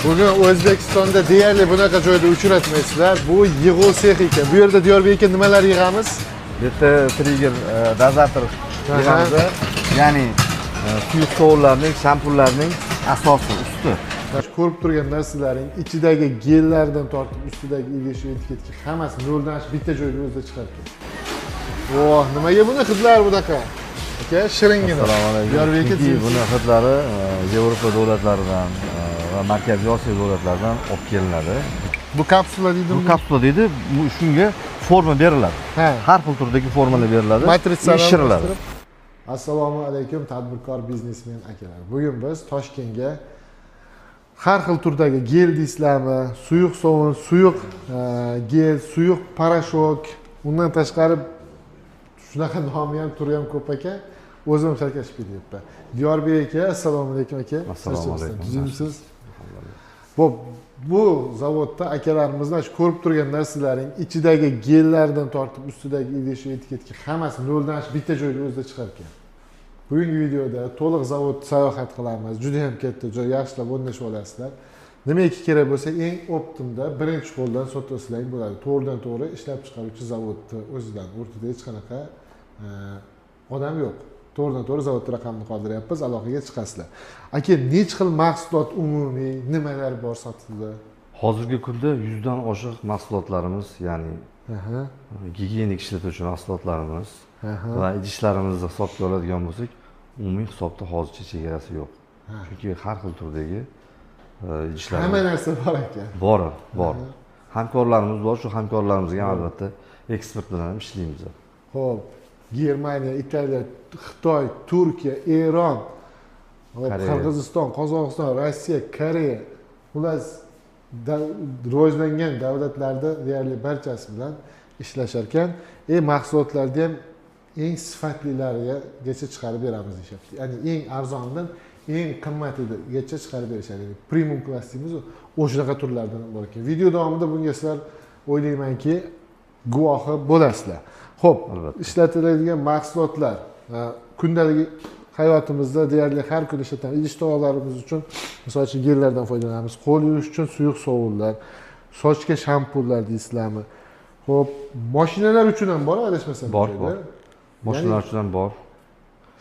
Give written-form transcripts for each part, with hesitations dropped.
Bugün O'zbekistonda deyarli bunaqa joyda uchratmaysizlar. Bu yig'uv sehi ekan. Bu yerda Diyorbekka nimalar yig'amiz? Bu yerda trigger, dozator yig'amiz. Ya'ni suyuq sovunlarning, shampunlarning asosi usti. Ko'rib turgan narsalaring ichidagi gellardan tortib ustidagi idish etiketga hammasi noldan bitta joyda o'zida chiqargan. Oh, nimaga buni hidlar bunaqa? Aka, shiringina. Assalomu alaykum. Diyorbekka buni hidlari Yevropa davlatlaridan va Markaziy Osiyo davlatlaridan olib kelinadi. Bu kapsula deydimi? Bu kapsula deydi. Shunga forma beriladi. Har xil turdagi formalar beriladi. Matrisalar yashiriladi. Assalomu alaykum tadbirkor biznesmen akalar. Bugun biz Toshkentga har xil turdagi gel deysizlarmi, suyuq sovun, suyuq gel, suyuq parashok, undan tashqari shunaqa nomi ham turi ham ko'p aka. O'zim sharkashib ketyapman. Diyorbek aka, assalomu alaykum aka. Assalomu alaykum. Tuzimsiz. Bu zavodda akalarimizdan shu ko'rib turgan narsalaring ichidagi gellardan tortib ustidagi idish etiketga hammasi noldan bitta joyda o'zida chiqargan. Bugungi videoda to'liq zavod sayohat qilamiz. Juda ham katta joy, yaxshilab o'rnashib olasizlar. Nimaiki kerak bo'lsa, eng optimda birinchi qo'ldan sotasizlar bo'ladi. To'g'ridan-to'g'ri ishlab chiqaruvchi zavodni o'zidan o'rtada hech qanaqa odam yo'q. To'g'ridan-to'g'ri zavodda raqamni qoldiryapmiz, aloqaga chiqasizlar. Aka, nech xil mahsulot umumiy, nimalar bor sotiladi? Hozirgi kunda 100 dan oshiq mahsulotlarimiz, ya'ni gigiyenik ishlatuvchi mahsulotlarimiz va idishlarimizni hisobga oladigan bo'lsak, umumiy hisobda hozircha chegarasi yo'q. Chunki har xil turdagi idishlar hamma narsa bor ekan. Bor. Hamkorlarimiz bor, shu hamkorlarimizga albatta eksport bilan ham ishlaymiz. Xo'p, Germaniya, Italiya, Xitoy, Turkiya, Eron, Qirg'iziston, Qozog'iston, Rossiya, Koreya, ular rivojlangan davlatlarda deyarli barchasi bilan ishlashar ekan. Mahsulotlarni ham eng sifatlilarigacha chiqarib beramiz deyapti. Ya'ni eng arzonidan eng qimmatigacha chiqarib berishadi. Premium class deymiz, o'shunaqa turlardan bor ekan. Video davomida bunga sizlar o'ylaymanki guvohi bo'lasizlar. Xo'p, ishlatiladigan mahsulotlar kundalik hayotimizda deyarli har kuni ishlatamiz. Idish tovoqlarimiz uchun misol uchun gellardan foydalanamiz. Qo'l yuvish uchun suyuq sovunlar, sochga shampunlar deysizlarmi? Xo'p, mashinalar uchun ham bor, adashmasam. Bor. Mashinalar uchun ham bor.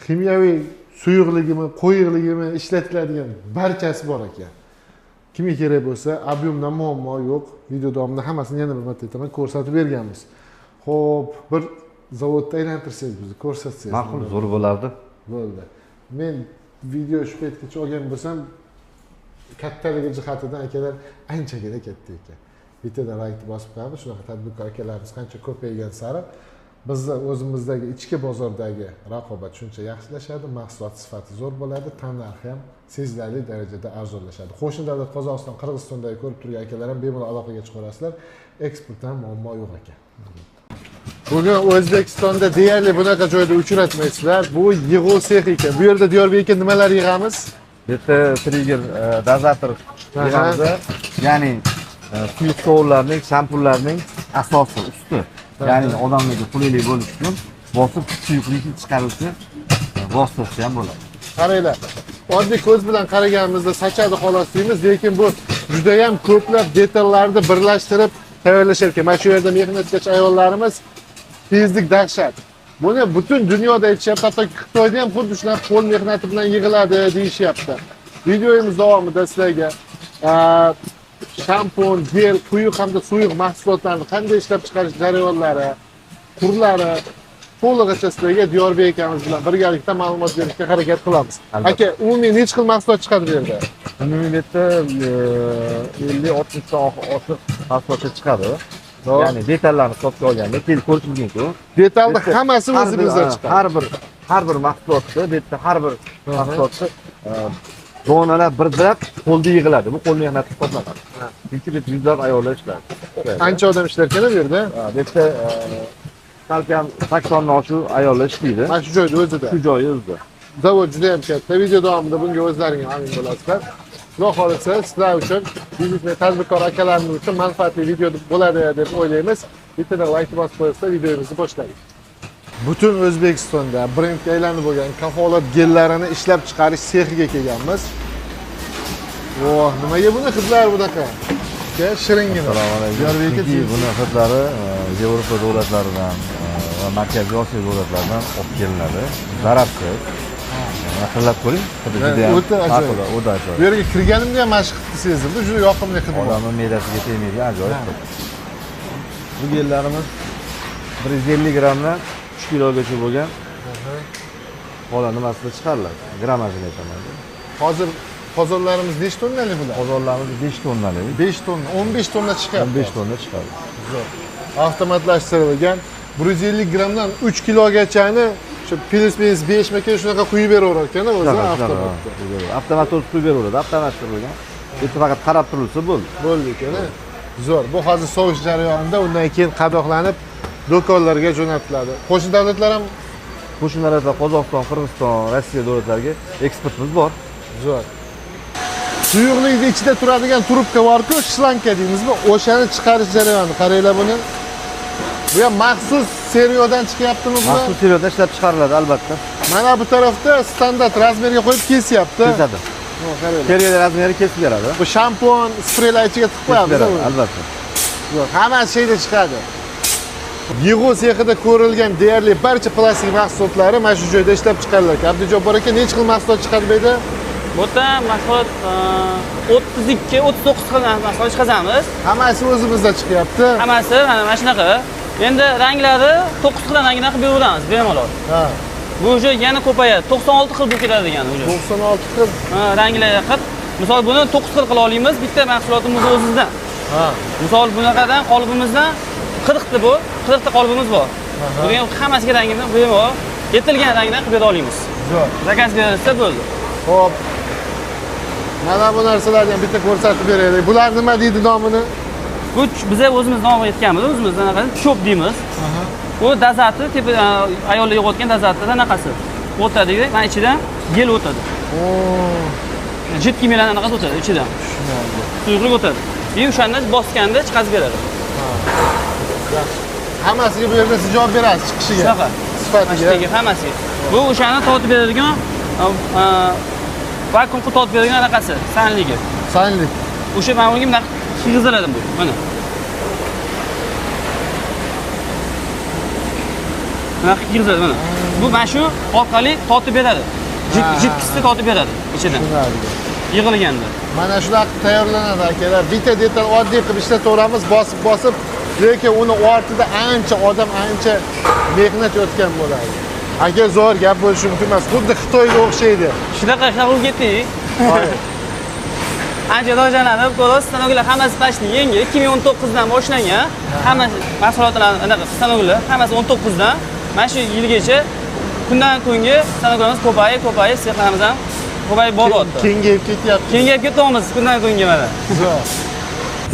Kimyoviy suyuqligimi, qo'yiqligimi ishlatiladigan barchasi bor ekan. Kimga kerak bo'lsa, obyumda muammo yo'q. Video davomida hammasini yana bir marta aytaman, ko'rsatib berganmiz. Xo'p, bir zavodda aylantirsangiz bizni ko'rsatsangiz. Ma'qul, zo'r bo'lardi. Bo'ldi. Men video shu paytgacha olgan bo'lsam, kattaligi jihatidan akalar anchagina katta ekan. Bittadan rankni bosib qo'yamiz. Shunaqa tadbirkor akalarimiz qancha ko'paygan sari bizni o'zimizdagi ichki bozordagi raqobat shuncha yaxshilashadi, mahsulot sifati zo'r bo'ladi, tannarxi ham sezilarli darajada arzonlashadi. Qo'shni davlat Qozog'iston, Qirg'izistondagi ko'rib turgan akalar ham bemalol aloqaga chiqa olasizlar. Eksportdan muammo yo'q ekan. Bugün O'zbekistonda deyarli bunaqa joyda uchratmaysizlar. Bu yig'uv sehi ekan. Bu yerda Diyorbekka nimalar yig'amiz? Bu yerda trigger, dozator yig'amiz. Ya'ni suyuq sovunlarning, shampunlarning asosi usti. Ya'ni odamlarga qulaylik bo'lishi uchun bosib suyuqlikni chiqaruvchi vositasi ham bo'ladi. Qaranglar. Oddiy ko'z bilan qaraganimizda sachadi xolos deymiz, lekin bu juda ham ko'plab detallarni birlashtirib tayyorlashar ekan. Mana shu yerda mehnatkash ayollarimiz tezlik dahshat. Buni butun dunyoda aytishyapti, hatto Xitoyda ham xuddi shunaqa qo'l mehnati bilan yig'iladi deyishyapti. Videomiz davomida sizlarga shampun, gel, quyuq hamda suyuq mahsulotlarni qanday ishlab chiqarish jarayonlari, turlari to'lig'icha sizlarga Diyorbek akamiz bilan birgalikda ma'lumot berishga harakat qilamiz. Aka, umumiy nech xil mahsulot chiqadi bu yerda? Umumiy yerda 50-60 ta oshiq mahsulotlar chiqadi. Ya'ni detallarni hisobga olganda kelib ko'rish mumkin-ku. Detalni hammasi o'zimizdan chiqadi. Har bir mahsulotda, bu yerda har bir mahsulotda donalar birlab qo'lda yig'iladi. Bu qo'l mehnati hisoblanadi. Chunki bu yuzlab ayollar ishlaydi. Qancha odam ishlar ekan bu yerda? Bu yerda salkam 80 dan oshiq ayollar ishlaydi. Mana shu joyda o'zida. Shu joyi o'zida. Zavod juda ham katta. Video davomida bunga o'zlaring amin bo'lasizlar. Xudo xolisa sizlar uchun, biznes tadbirkor akalarimiz uchun manfaatli video bo'ladi deb o'ylaymiz. Bittadan like bosib qo'yasizlar, videomizni boshlaymiz. Butun O'zbekistonda brendga aylanib bo'lgan kafolat gellarini ishlab chiqarish sehiga kelganmiz. Oh, nimaga buni hidlar bunaqa? Shiringina. Assalomu alaykum. Yorbek aka, Chunki buni hidlari Yevropa davlatlaridan va Markaziy Osiyo davlatlaridan olib kelinadi. Zararsiz. Yaqinlab ko'ring. Hidi juda ham o'ta ajoyib. O'ta ajoyib. Bu yerga kirganimda ham mana shu hidni sezdim. Juda yoqimli hid bor. Odamning me'dasiga tegmaydigan ajoyib. Bu gellarimiz 150 grammdan 3 kilogacha bo'lgan. Bola nimasida chiqariladi? Grammajini aytaman. Hozir qozonlarimiz nechta tonnali bular? Qozonlarimiz 5 tonnali. 5 tonna, 15 tonna chiqadi. 15 tonna chiqadi. Zo'r. Avtomatlashtirilgan 150 grammdan 3 kilogachani shu pils 5 maka shunaqa quyib beraverar ekan o'zi avtomatda. Avtomat o'zi quyib beraveradi, avtomatda. Bitta faqat qarab turilsa bo'ldi. Bo'ldi ekan. Zo'r. Bu hozir sovish jarayonida undan keyin qadoqlanib do'konlarga jo'natiladi. Qo'shni davlatlar ham Qo'shni davlatlar Qozog'iston, Qirg'iziston, Rossiya davlatlariga eksportimiz bor. zo'r. Suyuqlikning ichida turadigan trubka bor-ku, shlanka deymizmi? O'shani chiqarish jarayoni. Qaranglar buni. Bu ham maxsus seriyadan chiqyaptimi bu? Maxsus seriyadan ishlab chiqariladi albatta. Mana bu tarafda standart razmerga qo'yib kesyapti. Kesadi. Qaranglar. Seriyada razmeri kesib beradi. Bu shampun, spreylar ichiga tiqib qo'yamiz. Albatta. Yo'q, hamma şeyda chiqadi. Yig'u sexida ko'rilgan deyarli barcha plastik mahsulotlari mana shu joyda ishlab chiqariladi. Abdujobbor aka, necha xil mahsulot chiqadi bu yerda? Bu yerda mahsulot 32-39 xil mahsulot chiqazamiz. Hammasi o'zimizda chiqyapti. Hammasi mana shunaqa. Endi ranglari 9 xil rangdan qilib beraveramiz bemalol. Ha. Bu уже yana ko'payadi. 96 xil bo'lib keladi degan уже. 96 xil. Ranglar qilib, misol buni 9 xil qila olamiz bitta mahsulotimiz o'zimizdan. Ha. Misol bunaqadan qolibimizdan 40 ta bu, 40 ta qolibimiz bor. Buning hammasiga rangini bemalol yetilgan rangdan qilib bera olamiz. Zo'r. Zakaz berilsa bo'ldi. Xo'p. Mana bu narsalarni ham bitta ko'rsatib beraylik. Bular nima deydi nomini? Bu biz o'zimiz nom aytganmiz, o'zimizdan anaqa shop deymiz. Bu dazati, tepa ayollar yo'qotgan dazatda anaqasi. O'tadi, mana ichidan gel o'tadi. Jit kiyimlar anaqasi o'tadi ichidan. Suyuqlik o'tadi. Keyin o'shanda bosganda chiqazib beradi. Hammasiga bu yerda siz javob berasiz chiqishiga. Shunaqa. Sifatiga. Hammasiga. Bu o'shani tortib beradigan vakuumga tortib beradigan anaqasi, sanligi. Sanlik. O'sha mana bunga bunaqa kiygiziladi bu. Mana. Bunaqa kiygiziladi mana. Bu mana shu orqali tortib beradi. Jitkisni tortib beradi ichidan. Yig'ilganda. Mana shunaqa tayyorlanadi akalar. Bitta detal oddiy qilib ishlataveramiz, bosib, lekin uni ortida ancha odam, ancha mehnat yotgan bo'ladi. Aka zo'r gap bo'lishi mumkin emas. Xuddi Xitoyga o'xshaydi. Shunaqa bo'lib ketdik. Ancha rivojlanib, ko'rasiz, stanoklar hammasi pashni yangi 2019 dan boshlangan. Hamma mahsulotlar anaqa stanoklar hammasi 19 dan. Mana shu yilgacha kundan kunga stanoklarimiz ko'payib, sexlarimiz ham ko'payib boryapti. Kengayib ketyapti. Kengayib ketyapmiz kundan kunga mana. Zo'r.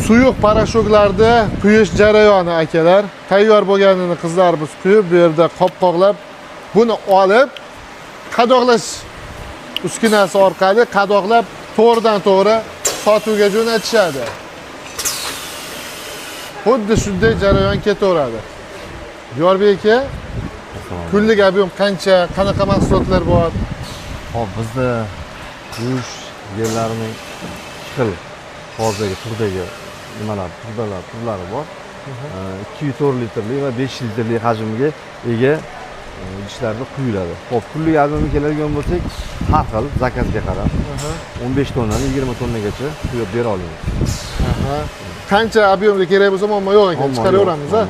Suyuq parashoklarni quyish jarayoni akalar. Tayyor bo'lganini qizlarimiz quyib, bu yerda qopqoqlab, buni olib qadoqlash uskunasi orqali qadoqlab to'g'ridan-to'g'ri sotuvga jo'natishadi. Xuddi shunday jarayon ketaveradi. Yorbek aka, kunlik ob'em qancha, qanaqa mahsulotlar bor? Hop, bizda go'sht yerlarining xil hozirgi turdagi nimalar, turlari bor. 204 litrli va 5 litrli hajmga ega idishlarda quyiladi. Xo'p, kunlik ob'emga keladigan bo'lsak, har xil zakazga qarab 15 tonnadan 20 tonnagacha quyib bera olamiz. Qancha ob'emga kerak bo'lsa, muammo yo'q ekan, chiqaraveramiz, ha?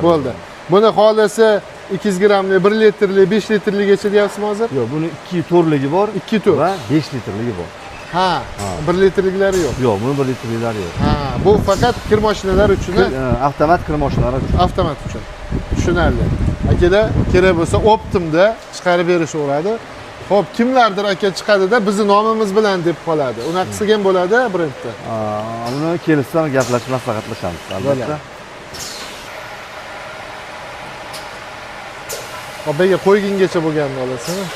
Bo'ldi. Buni xolisi 200 grammli, 1 litrli, 5 litrligacha deyapsizmi hozir? Yo'q, buni 2 ligi bor, 2 va 5 litrligi bor. Ha, 1 litrliklari yo'q. Yo'q, buni 1 litrlilari yo'q. Ha, bu faqat kir mashinalar uchun, avtomat kir mashinalari uchun. Avtomat uchun. Tushunarli. Akalar, kerak bo'lsa Optimda chiqarib berishaveradi. Xo'p, kimlardir aka chiqadida bizni nomimiz bilan deb qoladi. Unaqasiga ham bo'ladi brendda. Uni kelishsa gaplashib maslahatlashamiz, albatta. Obaga qo'ygingacha bo'lganini olasizmi?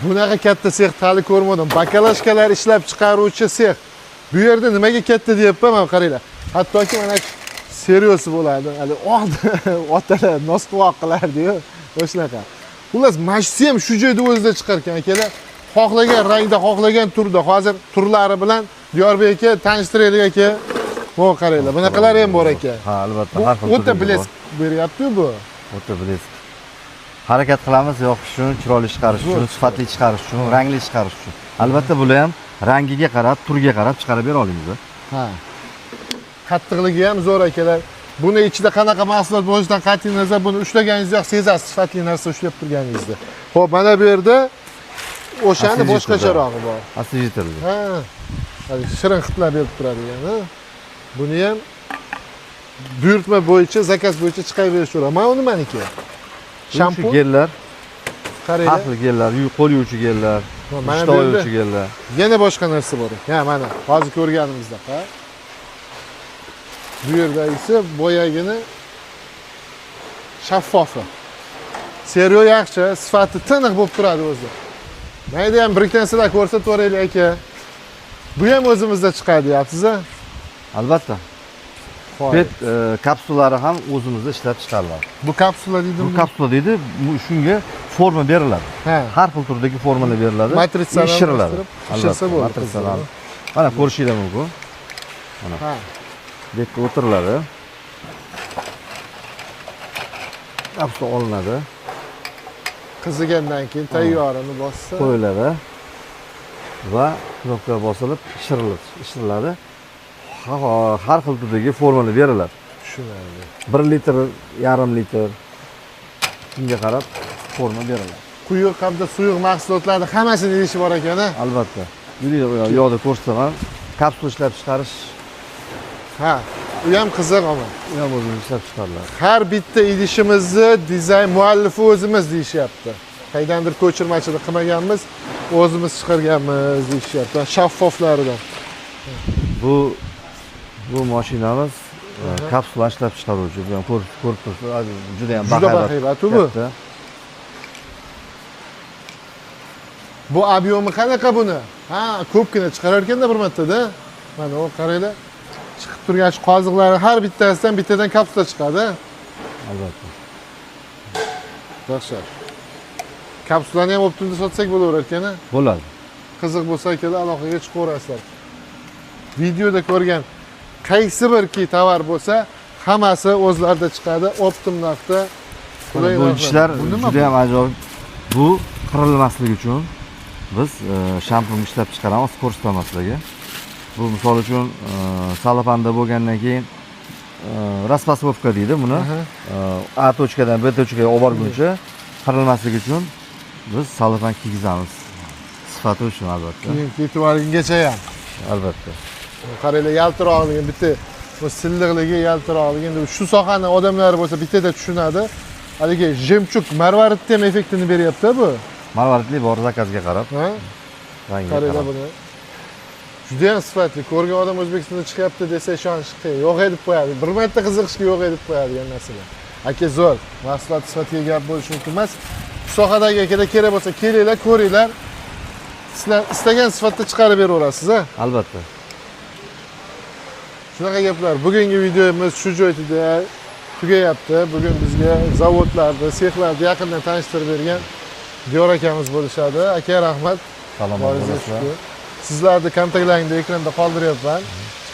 Bunaqa katta sex hali ko'rmadim. Bakalashkalar ishlab chiqaruvchi sex. Bu yerda nimaga katta deyapman, mana qaranglar. Hattoki mana seriosi bo'ladi. Hali otalar nosqovoq qilardi-yu, o'shanaqa. Xullas, mashisi ham shu joyda o'zida chiqar ekan akalar. Xohlagan rangda, xohlagan turda. Hozir turlari bilan Diyorbek aka tanishtiraylik aka. Mo qaranglar, bunaqalar ham bor ekan. Ha, albatta, har xil. O'ta blesk beryapti bu. O'ta blesk. Harakat qilamiz yoqish uchun, chiroyli chiqarish uchun, sifatli chiqarish uchun, rangli chiqarish uchun. Albatta bular ham rangiga qarab, turiga qarab chiqarib bera olamiz. Ha. Qattiqligi ham zo'r akalar. Buni ichida qanaqa mahsulot bo'lishidan qat'iy nazar buni ushlaganingizda sezasiz, sifatli narsa ushlab turganingizda. Xo'p, mana bu yerda o'shani boshqacharog'i bor. Aslijitirli. Ha. Hali shirin hidlar berib turadigan, ha. Buni ham buyurtma bo'yicha, zakaz bo'yicha chiqarib berishaveradi. Mana u nimaniki? Shampun, gellar, qaranglar. har xil gellar, qo'l yuvuvchi gellar, ishda yuvuvchi gellar. Yana boshqa narsa bor. Ha, mana hozir ko'rganimizdek, ha. Bu yerda esa boyagini shaffofi. Seryo yaxshi, sifati tiniq bo'lib turadi o'zi. Mayda ham bir ikki narsalar ko'rsatib aka. Bu ham o'zimizda chiqadi, deyapsiz-a? Albatta. Pet kapsulari ham o'zimizda ishlab chiqariladi. Bu kapsula deydimi? Bu kapsula deydi, shunga forma beriladi. Ha. Har xil turdagi formalar beriladi. Matritsani ishiriladi. Albatta, bo'ladi. Matritsani. Mana ko'rishingiz mumkin. Mana. Ha. Bu yerga o'tiriladi. Kapsula olinadi. Qizigandan keyin tayyorini bossa, qo'yiladi va knopka bosilib ishiriladi. Har xil turdagi formalar beriladi. tushunarli. 1 litr, yarim litr shunga qarab forma beriladi. Quyuq hamda suyuq mahsulotlarni hammasini idishi bor ekan-a? Albatta. Yo'lda ko'rsataman. Kapsula ishlab chiqarish. Ha, u ham qiziq ama. U ham o'zimiz ishlab chiqariladi. Har bitta idishimizni dizayn muallifi o'zimiz deyishyapti. Qaydandir ko'chirmachilik qilmaganmiz, o'zimiz chiqarganmiz deyishyapti. Shaffoflaridan. Bu mashinamiz kapsula ishlab chiqaruvchi. Bu ham ko'rib turibsiz, juda ham bahaybat bu. Bu obyomi qanaqa buni? Ha, ko'pgina chiqarar ekanda bir martada. Mana o qaranglar. Chiqib turgan shu qoziqlar har bittasidan bittadan kapsula chiqadi. Albatta. Yaxshi. Kapsulani ham optimda sotsak bo'laverar ekan-a? Bo'ladi. Qiziq bo'lsa kelar aloqaga chiqaverasizlar. Videoda ko'rgan qaysi birki tovar bo'lsa, hammasi o'zlarida chiqadi. Optim narxda. Bu ishlar juda ham ajoyib. Bu qirilmasligi uchun biz shampun ishlab chiqaramiz ko'rsatmaslarga. Bu misol uchun salopanda bo'lgandan keyin raspasovka deydi buni. A tochkadan B tochkaga olib borguncha qirilmasligi uchun biz salofan kiygizamiz. Sifati uchun albatta. Keyin ketib olgungacha ham. Albatta. Qaranglar, yaltiroqligi bitta, bu silliqligi, yaltiroqligi. Endi shu sohani odamlari bo'lsa bittada tushunadi. Haligi jemchuk marvaridni ham effektini beryapti bu. Marvaridli bor zakazga qarab. Ha? Rangiga Qaranglar qarab. buni. Juda ham sifatli. Ko'rgan odam O'zbekistonda chiqyapti desa ishonish qiyin. Yo'q deb qo'yadi. Bir marta qiziqishga yo'q deb qo'yadigan narsalar. Aka zo'r. Mahsulot sifatiga gap bo'lishi mumkin emas. Bu sohadagi akalar kerak bo'lsa kelinglar, ko'ringlar. Sizlar istagan sifatda chiqarib beraverasiz, ha? Albatta. Shunaqa gaplar. Bugungi videomiz shu joyda tugayapti. Bugun bizga zavodlarni, sexlarni yaqindan tanishtirib bergan Diyor akamiz bo'lishadi. Aka, rahmat. Salom bo'linglar. Sizlarni kontaktlaringni ekranda qoldiryapman.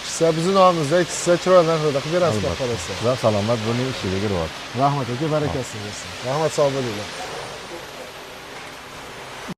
Chiqsa bizning nomimizda, chiqsa chiroyli narsalar qilib berasiz, xohlasa. Salomat, buning ishiga rivoj. Rahmat aka, barakasi bo'lsin. Rahmat, sog' bo'linglar.